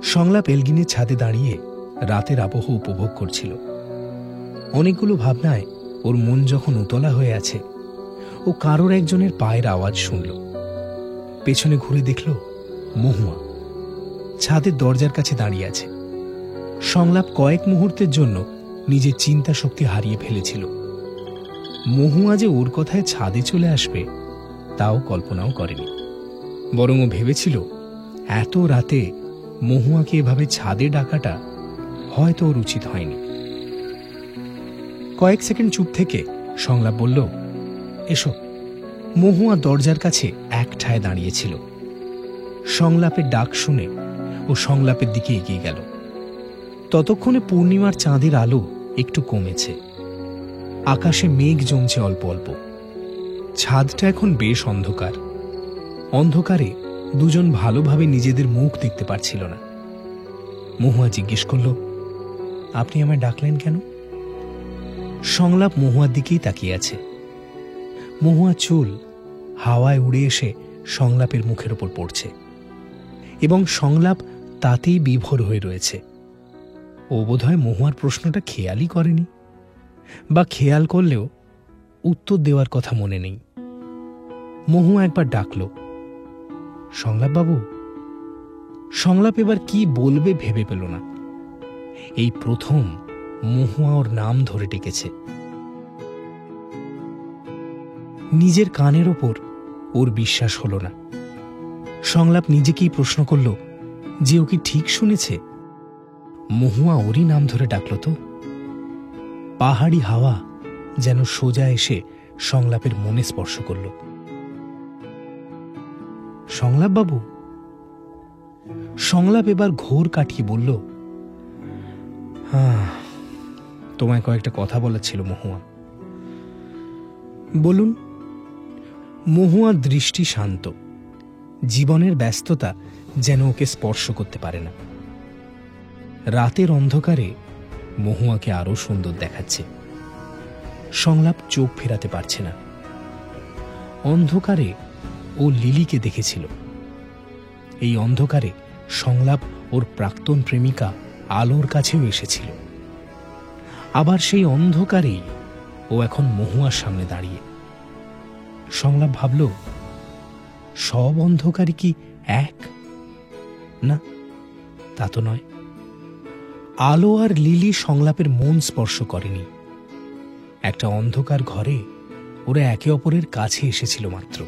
সংলাপ এলগিনের ছাদে দাঁড়িয়ে রাতের আবহ উপভোগ করছিল। অনেকগুলো ভাবনায় ওর মন যখন উতলা হয়ে আছে, ও কারোর একজনের পায়ের আওয়াজ শুনল। পেছনে ঘুরে দেখল মহুয়া ছাদের দরজার কাছে দাঁড়িয়ে আছে। সংলাপ কয়েক মুহূর্তের জন্য নিজের চিন্তা শক্তি হারিয়ে ফেলেছিল। মহুয়া যে ওর কথায় ছাদে চলে আসবে তাও কল্পনাও করেনি। বরং ও ভেবেছিল এত রাতে মহুয়াকে এভাবে ছাদে ডাকাটা হয়তো ওর উচিত হয়নি। কয়েক সেকেন্ড চুপ থেকে সংলাপ বলল, এসো। মহুয়া দরজার কাছে এক ঠায় দাঁড়িয়েছিল। সংলাপের ডাক শুনে ও সংলাপের দিকে এগিয়ে গেল। ততক্ষণে পূর্ণিমার চাঁদের আলো একটু কমেছে। আকাশে মেঘ জমছে অল্প অল্প। ছাদটা এখন বেশ অন্ধকার। অন্ধকারে দুজন ভালোভাবে নিজেদের মুখ দেখতে পারছিল না। মহুয়া জিজ্ঞেস করল, আপনি আমায় ডাকলেন কেন? সংলাপ মহুয়ার দিকেই তাকিয়ে আছে। মহুয়া চুল হাওয়ায় উড়ে এসে সংলাপের মুখের ওপর পড়ছে এবং সংলাপ তাতেই বিভোর হয়ে রয়েছে। ও বোধহয় মহুয়ার প্রশ্নটা খেয়ালই করেনি, বা খেয়াল করলেও উত্তর দেওয়ার কথা মনে নেই। মহুয়া একবার ডাকল, সংলাপবাবু। সংলাপ এবার কি বলবে ভেবে পেল না। এই প্রথম মহুয়া ওর নাম ধরে ডেকেছে। নিজের কানের ওপর ওর বিশ্বাস হল না। সংলাপ নিজেকেই প্রশ্ন করল যে ও কি ঠিক শুনেছে। মহুয়া ওরই নাম ধরে ডাকল তো। পাহাড়ি হাওয়া যেন সোজা এসে সংলাপের মনে স্পর্শ করল। সংলাপবাবু। সংলাপ এবার ঘোর কাটিয়ে বলল, তোমায় কয়েকটা কথা বলার ছিল মহুয়া। বলুন। মহুয়ার দৃষ্টি শান্ত। জীবনের ব্যস্ততা যেন ওকে স্পর্শ করতে পারে না। রাতের অন্ধকারে মহুয়াকে আরো সুন্দর দেখাচ্ছে। সংলাপ চোখ ফেরাতে পারছে না। অন্ধকারে ও লিলিকে দেখেছিল। এই অন্ধকারে সংলাপ ওর প্রাক্তন প্রেমিকা আলোর কাছেও এসেছিল। আবার সেই অন্ধকারেই ও এখন মহুয়ার সামনে দাঁড়িয়ে। সংলাপ ভাবল, সব অন্ধকারই কি এক? না, তা তো নয়। আলো আর লিলি সংলাপের মন স্পর্শ করেনি। একটা অন্ধকার ঘরে ওরা একে অপরের কাছে এসেছিল মাত্র।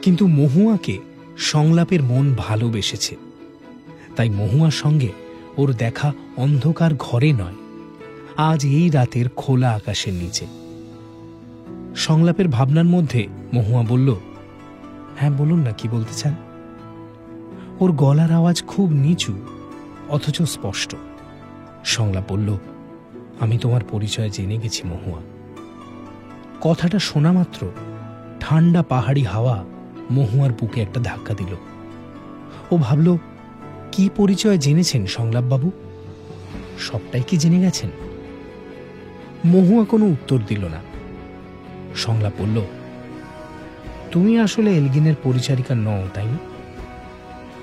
কিন্তু মহুয়াকে সংলাপের মন ভালোবেসেছে। তাই মহুয়ার সঙ্গে ওর দেখা অন্ধকার ঘরে নয়, আজ এই রাতের খোলা আকাশের নিচে। সংলাপের ভাবনার মধ্যে মহুয়া বলল, হ্যাঁ বলুন না, কি বলতে চান? ওর গলার আওয়াজ খুব নিচু অথচ স্পষ্ট। সংলাপ বলল, আমি তোমার পরিচয় জেনে গেছি মহুয়া। কথাটা শোনা মাত্র ঠান্ডা পাহাড়ি হাওয়া মহুয়ার বুকে একটা ধাক্কা দিল। ও ভাবল, কি পরিচয় জেনেছেন সংলাপবাবু? সবটাই কি জেনে গেছেন? মহুয়া কোনো উত্তর দিল না। সংলাপ বলল, তুমি আসলে এলগিনের পরিচারিকা নও, তাই না?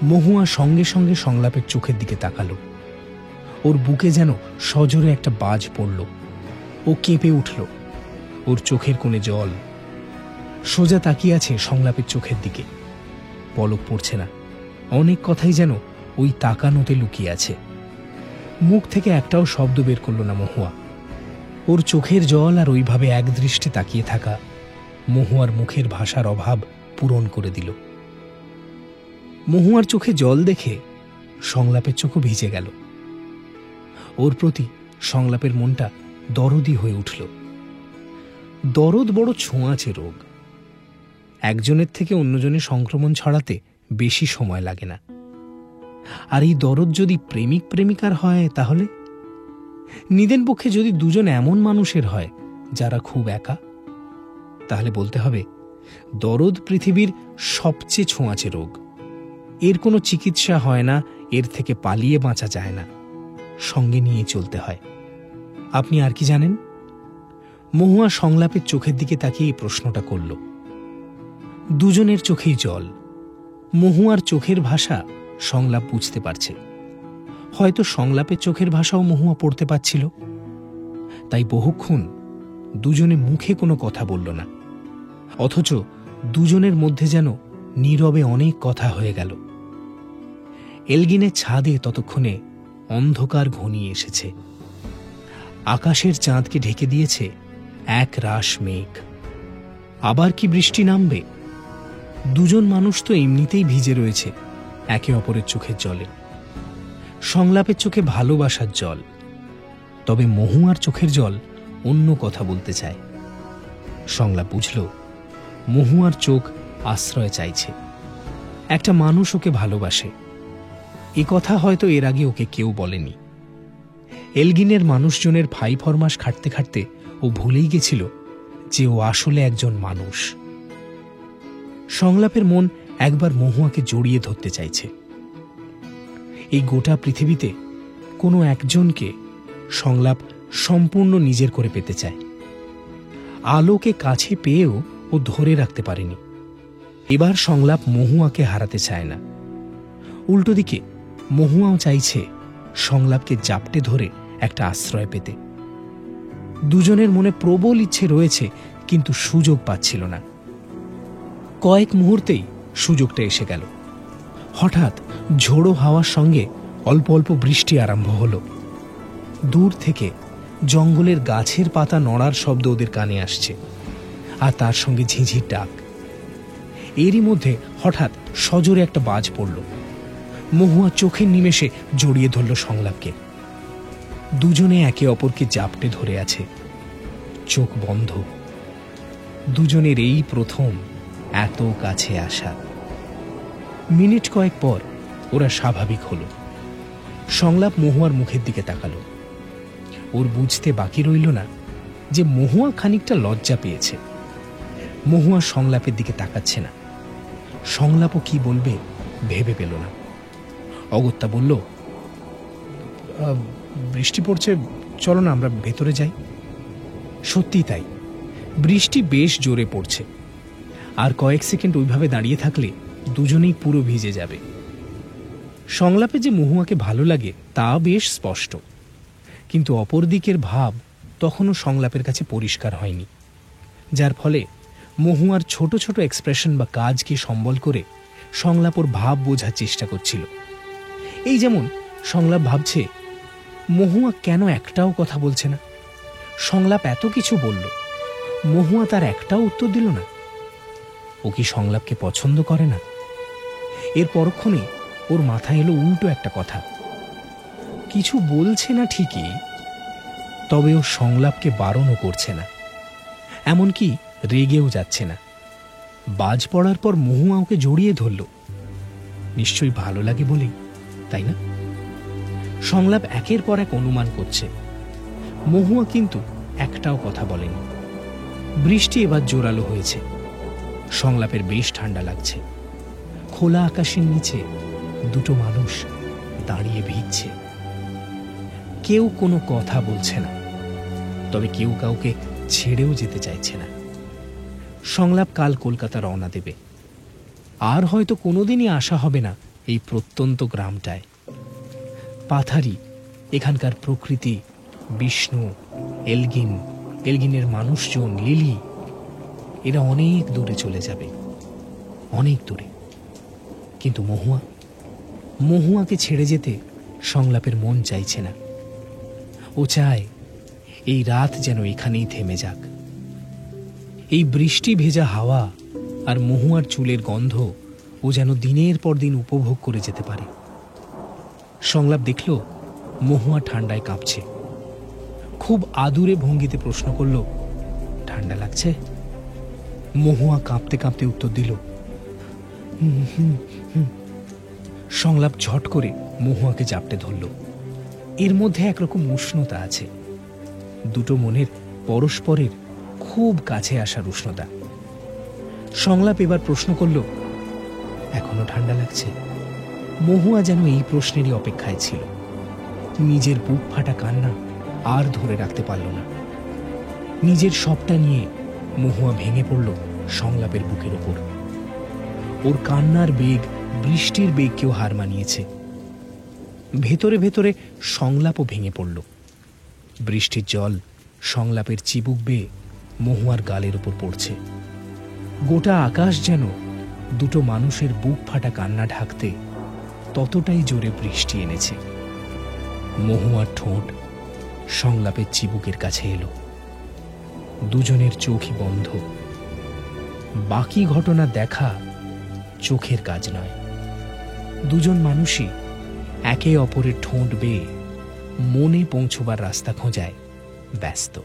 মহুয়া সঙ্গে সঙ্গে সংলাপের চোখের দিকে তাকালো। ওর বুকে যেন সজোরে একটা বাজ পড়ল। ও কেঁপে উঠল। ওর চোখের কোণে জল। সোজা তাকিয়ে আছে সংলাপের চোখের দিকে। পলক পড়ছে না। অনেক কথাই যেন ওই তাকানোতে লুকিয়ে আছে। মুখ থেকে একটাও শব্দ বের করল না মহুয়া। ওর চোখের জল আর ওইভাবে একদৃষ্টে তাকিয়ে থাকা মহুয়ার মুখের ভাষার অভাব পূরণ করে দিল। মহুয়ার চোখে জল দেখে সংলাপের চোখও ভিজে গেল। ওর প্রতি সংলাপের মনটা দরদি হয়ে উঠল। দরদ বড় ছোঁয়াচে রোগ। একজনের থেকে অন্যজনের সংক্রমণ ছড়াতে বেশি সময় লাগে না। আর এই দরদ যদি প্রেমিক প্রেমিকার হয়, তাহলে নিদেন পক্ষে যদি দুজন এমন মানুষের হয় যারা খুব একা, তাহলে বলতে হবে দরদ পৃথিবীর সবচেয়ে ছোঁয়াচে রোগ। এর কোনো চিকিৎসা হয় না, এর থেকে পালিয়ে বাঁচা যায় না, সঙ্গে নিয়ে চলতে হয়। আপনি আর কি জানেন? মহুয়া সংলাপের চোখের দিকে তাকিয়ে এই প্রশ্নটা করল। দুজনের চোখেই জল। মহুয়ার চোখের ভাষা সংলাপ বুঝতে পারছে। হয়তো সংলাপের চোখের ভাষাও মহুয়া পড়তে পারছিল। তাই বহুক্ষণ দুজনে মুখে কোনো কথা বলল না, অথচ দুজনের মধ্যে যেন নীরবে অনেক কথা হয়ে গেল। এলগিনের ছাদে ততক্ষণে অন্ধকার ঘনিয়ে এসেছে। আকাশের চাঁদকে ঢেকে দিয়েছে এক রাশ মেঘ। আবার কি বৃষ্টি নামবে? দুজন মানুষ তো এমনিতেই ভিজে রয়েছে একে অপরের চোখের জলে। সংলাপের চোখে ভালোবাসার জল, তবে মহুয়ার চোখের জল অন্য কথা বলতে চায়। সংলাপ বুঝল মহুয়ার চোখ আশ্রয় চাইছে। একটা মানুষ ওকে ভালোবাসে, এ কথা হয়তো এর আগে ওকে কেউ বলেনি। এলগিনের মানুষজনের ফাই ফরমাস খাটতে খাটতে ও ভুলেই গেছিল যে ও আসলে একজন মানুষ। সংলাপের মন একবার মহুয়াকে জড়িয়ে ধরতে চাইছে। এই গোটা পৃথিবীতে কোনো একজনকে সংলাপ সম্পূর্ণ নিজের করে পেতে চায়। আলোকে কাছে পেয়েও ও ধরে রাখতে পারেনি। এবার সংলাপ মহুয়াকে হারাতে চায় না, উল্টো দিকে মহুয়াও চাইছে সংলাপকে জাপটে ধরে একটা আশ্রয় পেতে। দুজনের মনে প্রবল ইচ্ছে রয়েছে, কিন্তু সুযোগ পাচ্ছিল না। কয়েক মুহূর্তেই সুযোগটা এসে গেল। হঠাৎ ঝোড়ো হাওয়ার সঙ্গে অল্প অল্প বৃষ্টি আরম্ভ হলো। দূর থেকে জঙ্গলের গাছের পাতা নড়ার শব্দ ওদের কানে আসছে, আর তার সঙ্গে ঝিঝির ডাক। এরই মধ্যে হঠাৎ সজোরে একটা বাজ পড়ল। মহুয়া চোখের নিমেষে জড়িয়ে ধরল সংলাপকে। দুজনে একে অপরকে জাপটে ধরে আছে, চোখ বন্ধ। দুজনের এই প্রথম এত কাছে আসা। মিনিট কয়েক পর ওরা স্বাভাবিক হলো। সংলাপ মহুয়ার মুখের দিকে তাকালো। ওর বুঝতে বাকি রইল না যে মহুয়া খানিকটা লজ্জা পেয়েছে। মহুয়া সংলাপের দিকে তাকাচ্ছে না। সংলাপও কি বলবে ভেবে পেল না। অগত্যা বলল, বৃষ্টি পড়ছে, চলো না আমরা ভেতরে যাই। সত্যি তাই, বৃষ্টি বেশ জোরে পড়ছে। আর কয়েক সেকেন্ড ওইভাবে দাঁড়িয়ে থাকলে দুজনেই পুরো ভিজে যাবে। সংলাপে যে মহুয়াকে ভালো লাগে তা বেশ স্পষ্ট, কিন্তু অপর দিকের ভাব তখনও সংলাপের কাছে পরিষ্কার হয়নি, যার ফলে মহুয়ার ছোট ছোট এক্সপ্রেশন বা কাজকে সম্বল করে সংলাপ ওর ভাব বোঝার চেষ্টা করছিল। এই যেমন সংলাপ ভাবছে মহুয়া কেন একটাও কথা বলছে না। সংলাপ এত কিছু বলল, মহুয়া তার একটাও উত্তর দিল না। ও কি সংলাপকে পছন্দ করে না? এর পরক্ষণেই ওর মাথায় এলো উল্টো একটা কথা। কিছু বলছে না ঠিকই, তবে ও সংলাপকে বারণও করছে না, এমনকি রেগেও যাচ্ছে না। বাজ পড়ার পর মহুয়া ওকে জড়িয়ে ধরল। নিশ্চয়ই ভালো লাগে বলেই, তাই না? সংলাপ একের পর এক অনুমান করছে। মহুয়া কিন্তু একটাও কথা বলেনি। বৃষ্টি এবার জোরালো হয়েছে। সংলাপের বেশ ঠান্ডা লাগছে। খোলা আকাশের নিচে দুটো মানুষ দাঁড়িয়ে ভিজছে। কেউ কোনো কথা বলছে না, তবে কেউ কাউকে ছেড়েও যেতে চাইছে না। সংলাপ কাল কলকাতা রওনা দেবে। আর হয়তো কোনোদিনই আসা হবে না এই প্রত্যন্ত গ্রামটায়। পাথারি, এখানকার প্রকৃতি, বিষ্ণু, এলগিনের মানুষজন, লিলি, এরা অনেক দূরে চলে যাবে, অনেক দূরে। কিন্তু মহুয়াকে ছেড়ে যেতে সংলাপের মন চাইছে না। ও চায় এই রাত যেন এখানেই থেমে যাক। এই বৃষ্টি ভেজা হাওয়া আর মহুয়ার চুলের গন্ধ ও যেন দিনের পর দিন উপভোগ করে যেতে পারে। সংলাপ দেখল মহুয়া ঠান্ডায় কাঁপছে। খুব আদুরে ভঙ্গিতে প্রশ্ন করল, ঠান্ডা লাগছে? মহুয়া কাঁপতে কাঁপতে উত্তর দিল, সংলাপ ঝট করে মহুয়াকে জাপটে ধরল। এর মধ্যে একরকম উষ্ণতা আছে, দুটো মনের পরস্পরের খুব কাছে আসার উষ্ণতা। সংলাপ এবার প্রশ্ন করল, এখনো ঠান্ডা লাগছে? মহুয়া যেন এই প্রশ্নেরই অপেক্ষায় ছিল। নিজের বুক ফাটা কান্না আর ধরে রাখতে পারল না। নিজের সবটা নিয়ে মহুয়া ভেঙে পড়ল সংলাপের বুকের ওপর। ওর কান্নার বেগ বৃষ্টির বেগকেও হার মানিয়েছে। ভেতরে ভেতরে সংলাপও ভেঙে পড়ল। বৃষ্টির জল সংলাপের চিবুক বেয়ে মহুয়ার গালের উপর পড়ছে। গোটা আকাশ যেন দুটো মানুষের বুক ফাটা কান্না ঢাকতে ততটাই জোরে বৃষ্টি এনেছে। মহুয়ার ঠোঁট সংলাপের চিবুকের কাছে এলো। দুজনের চোখই বন্ধ। বাকি ঘটনা দেখা চোখের কাজ নয়। দুজন মানুষই একে অপরের ঠোঁট বেয়ে মনে পৌঁছবার রাস্তা খোঁজায় ব্যস্ত।